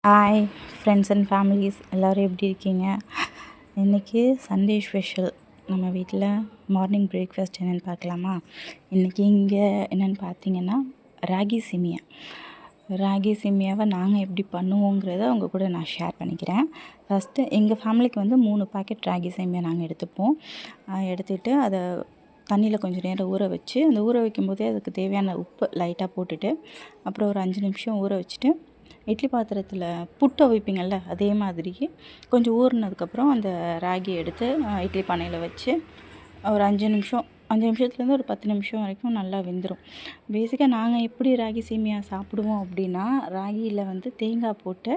Hi friends and families எல்லோரும் எப்படி இருக்கீங்க? இன்றைக்கி சண்டே ஸ்பெஷல். நம்ம வீட்டில் மார்னிங் பிரேக்ஃபாஸ்ட் என்னென்னு பார்க்கலாமா? இன்றைக்கி இங்கே என்னென்னு பார்த்தீங்கன்னா ராகி சேமியாவை நாங்கள் எப்படி பண்ணுவோங்கிறத உங்கள் கூட நான் ஷேர் பண்ணிக்கிறேன். ஃபஸ்ட்டு எங்கள் ஃபேமிலிக்கு 3 பாக்கெட் ராகி சேமியா நாங்கள் எடுத்துப்போம். எடுத்துகிட்டு அதை தண்ணியில் கொஞ்சம் நேரம் ஊற வச்சு, அந்த ஊற வைக்கும்போதே அதுக்கு தேவையான உப்பு லைட்டாக போட்டுட்டு, அப்புறம் ஒரு 5 நிமிஷம் ஊற வச்சுட்டு, இட்லி பாத்திரத்தில் புட்டு அவிப்பீங்கள்ல, அதே மாதிரி கொஞ்சம் ஊறினதுக்கப்புறம் அந்த ராகி எடுத்து இட்லி பானையில் வச்சு ஒரு 5 நிமிஷத்துலேருந்து ஒரு 10 நிமிஷம் வரைக்கும் நல்லா வெந்துடும். பேசிக்காக நாங்கள் எப்படி ராகி சேமியா சாப்பிடுவோம் அப்படின்னா, ராகியில் தேங்காய் போட்டு,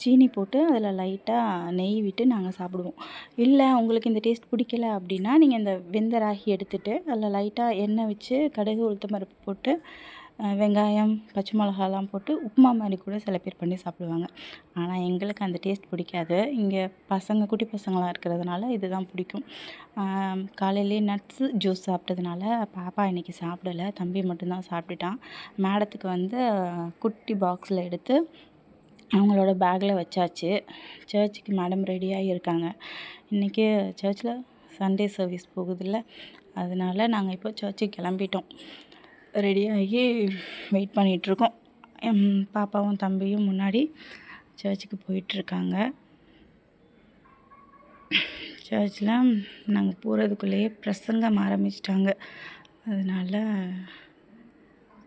சீனி போட்டு, அதில் லைட்டாக நெய் விட்டு நாங்கள் சாப்பிடுவோம். இல்லை உங்களுக்கு இந்த டேஸ்ட் பிடிக்கல அப்படின்னா, நீங்கள் இந்த வெந்த ராகி எடுத்துகிட்டு அதில் லைட்டாக எண்ணெய் வச்சு கடுகு உளுத்தம் பருப்பு போட்டு, வெங்காயம் பச்சை மிளகாலாம் போட்டு உப்புமா மாதிரி கூட சில பேர் பண்ணி சாப்பிடுவாங்க. ஆனால் எங்களுக்கு அந்த டேஸ்ட் பிடிக்காது. இங்கே குட்டி பசங்களாம் இருக்கிறதுனால இதுதான் பிடிக்கும். காலையிலே நட்ஸு ஜூஸ் சாப்பிட்டதுனால பாப்பா இன்றைக்கி சாப்பிடலை, தம்பி மட்டும்தான் சாப்பிட்டுட்டான். மேடத்துக்கு குட்டி பாக்ஸில் எடுத்து அவங்களோட பேக்கில் வச்சாச்சு. சர்ச்சுக்கு மேடம் ரெடியாகி இருக்காங்க. இன்றைக்கி சர்ச்சில் சண்டே சர்வீஸ் போகுதில்ல, அதனால் நாங்கள் இப்போ சர்ச்சுக்கு கிளம்பிட்டோம். ரெடியாகி வெயிட் பண்ணிகிட்ருக்கோம். பாப்பாவும் தம்பியும் முன்னாடி சர்ச்சுக்கு போயிட்டுருக்காங்க. சர்ச்சில் நாங்கள் போகிறதுக்குள்ளேயே பிரசங்கம் ஆரம்பிச்சிட்டாங்க. அதனால்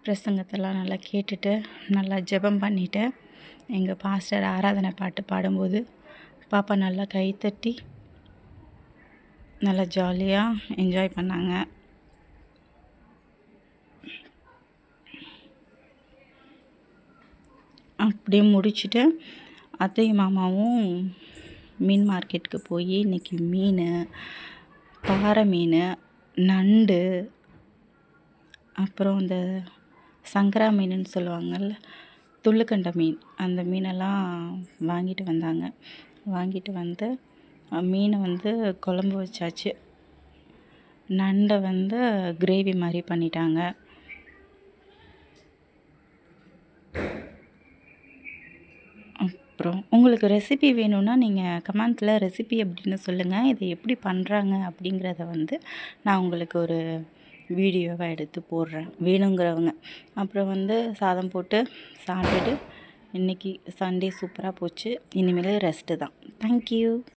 பிரசங்கத்தெல்லாம் நல்லா கேட்டுட்டு, நல்லா ஜெபம் பண்ணிவிட்டு, எங்கள் பாஸ்டர் ஆராதனை பாட்டு பாடும்போது பாப்பா நல்லா கைத்தட்டி நல்லா ஜாலியாக என்ஜாய் பண்ணாங்க. அப்படியே முடிச்சுட்டு அத்தையும் மாமாவும் மீன் மார்க்கெட்டுக்கு போய் இன்றைக்கி பாறை மீன், நண்டு, அப்புறம் இந்த சங்கரா மீனுன்னு சொல்லுவாங்கள்ல, துள்ளுக்கண்டை மீன், அந்த மீனெல்லாம் வாங்கிட்டு வந்தாங்க. வாங்கிட்டு வந்து மீனை குழம்பு வச்சாச்சு. நண்டை கிரேவி மாதிரி பண்ணிட்டாங்க. அப்புறம் உங்களுக்கு ரெசிபி வேணும்னா நீங்கள் கமெண்ட்டில் ரெசிபி அப்படின்னு சொல்லுங்கள். இதை எப்படி பண்ணுறாங்க அப்படிங்கிறத நான் உங்களுக்கு ஒரு வீடியோவாக எடுத்து போடுறேன் வேணுங்கிறவங்க. அப்புறம் சாதம் போட்டு சாப்பிட்டுட்டு இன்றைக்கி சண்டே சூப்பராக போச்சு. இனிமேல் ரெஸ்ட்டு தான். தேங்க்யூ.